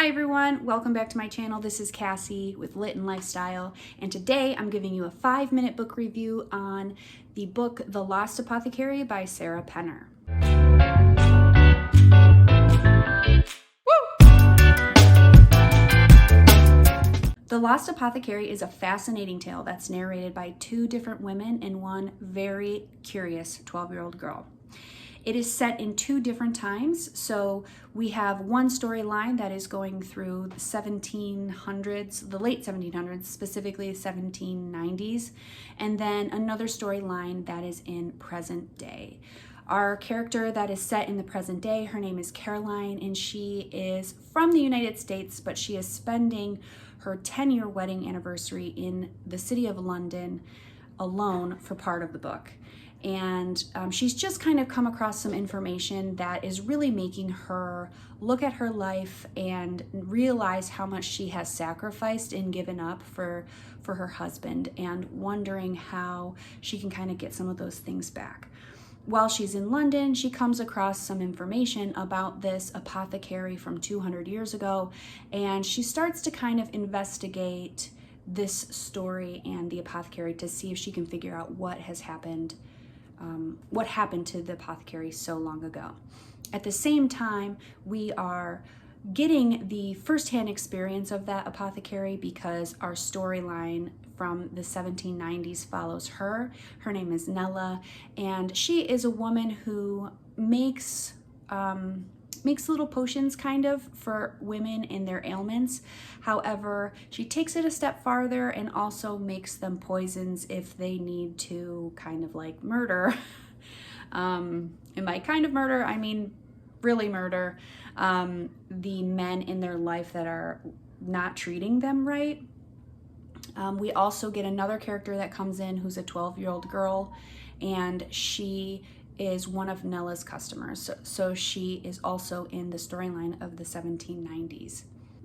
Hi everyone, welcome back to my channel. This is Cassie with Lit and Lifestyle, and today I'm giving you a 5-minute book review on the book The Lost Apothecary by Sarah Penner. The Lost Apothecary is a fascinating tale that's narrated by two different women and one very curious 12-year-old girl. It is set in two different times, so we have one storyline that is going through the 1700s, the late 1700s, specifically 1790s, and then another storyline that is in present day. Our character that is set in the present day, her name is Caroline, and she is from the United States, but she is spending her 10-year wedding anniversary in the city of London alone for part of the book. And she's just kind of come across some information that is really making her look at her life and realize how much she has sacrificed and given up for her husband, and wondering how she can kind of get some of those things back. While she's in London, she comes across some information about this apothecary from 200 years ago, and she starts to kind of investigate this story and the apothecary to see if she can figure out what has happened. What happened to the apothecary so long ago. At the same time, we are getting the firsthand experience of that apothecary because our storyline from the 1790s follows her. Her name is Nella, and she is a woman who makes little potions kind of for women in their ailments. However, she takes it a step farther and also makes them poisons if they need to kind of like murder. And by kind of murder, I mean really murder the men in their life that are not treating them right. We also get another character that comes in who's a 12-year-old girl, and she is one of Nella's customers, so she is also in the storyline of the 1790s.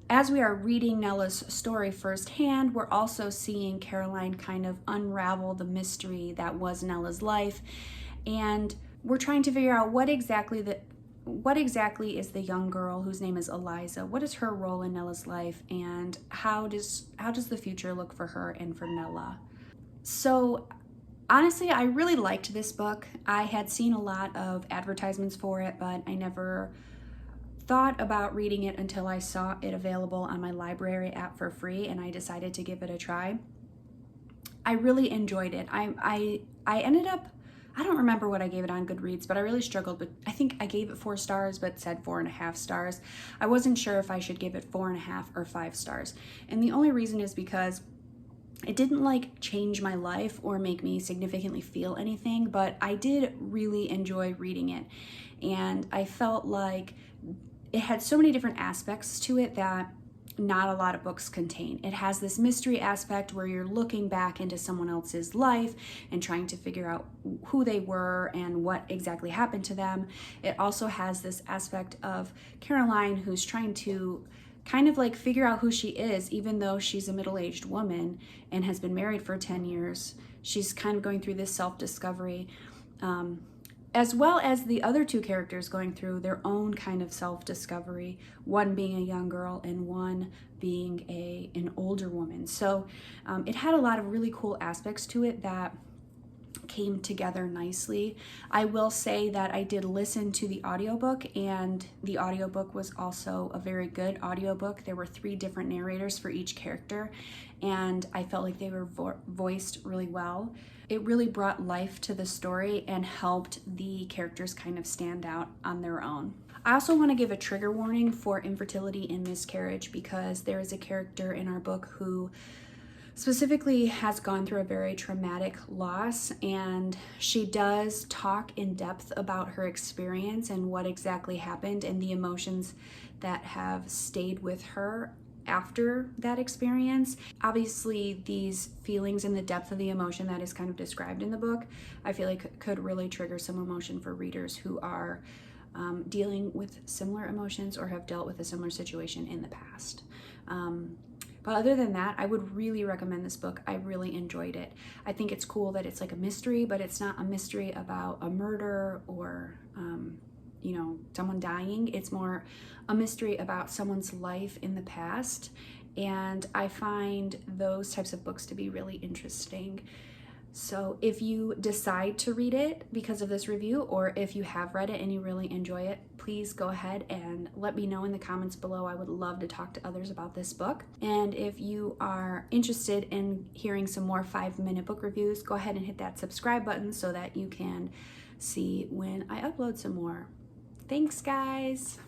As we are reading Nella's story firsthand, we're also seeing Caroline kind of unravel the mystery that was Nella's life, and we're trying to figure out what exactly is the young girl whose name is Eliza. What is her role in Nella's life, and how does the future look for her and for Nella? So honestly, I really liked this book. I had seen a lot of advertisements for it, but I never thought about reading it until I saw it available on my library app for free, and I decided to give it a try. I really enjoyed it. I ended up, I don't remember what I gave it on Goodreads, but I really struggled. But I think I gave it 4 stars, but said 4.5 stars. I wasn't sure if I should give it 4.5 or 5 stars. And the only reason is because it didn't like change my life or make me significantly feel anything, but I did really enjoy reading it. And I felt like it had so many different aspects to it that not a lot of books contain. It has this mystery aspect where you're looking back into someone else's life and trying to figure out who they were and what exactly happened to them. It also has this aspect of Caroline, who's trying to kind of like figure out who she is, even though she's a middle-aged woman and has been married for 10 years. She's kind of going through this self-discovery, as well as the other two characters going through their own kind of self-discovery, one being a young girl and one being an older woman. So it had a lot of really cool aspects to it that came together nicely. I will say that I did listen to the audiobook, and the audiobook was also a very good audiobook. There were 3 different narrators for each character, and I felt like they were voiced really well. It really brought life to the story and helped the characters kind of stand out on their own. I also want to give a trigger warning for infertility and miscarriage, because there is a character in our book who specifically has gone through a very traumatic loss, and she does talk in depth about her experience and what exactly happened and the emotions that have stayed with her after that experience. Obviously, these feelings and the depth of the emotion that is kind of described in the book, I feel like could really trigger some emotion for readers who are dealing with similar emotions or have dealt with a similar situation in the past. But other than that, I would really recommend this book. I really enjoyed it. I think it's cool that it's like a mystery, but it's not a mystery about a murder or someone dying. It's more a mystery about someone's life in the past. And I find those types of books to be really interesting. So if you decide to read it because of this review, or if you have read it and you really enjoy it, please go ahead and let me know in the comments below. I would love to talk to others about this book. And if you are interested in hearing some more 5-minute book reviews, go ahead and hit that subscribe button so that you can see when I upload some more. Thanks, guys.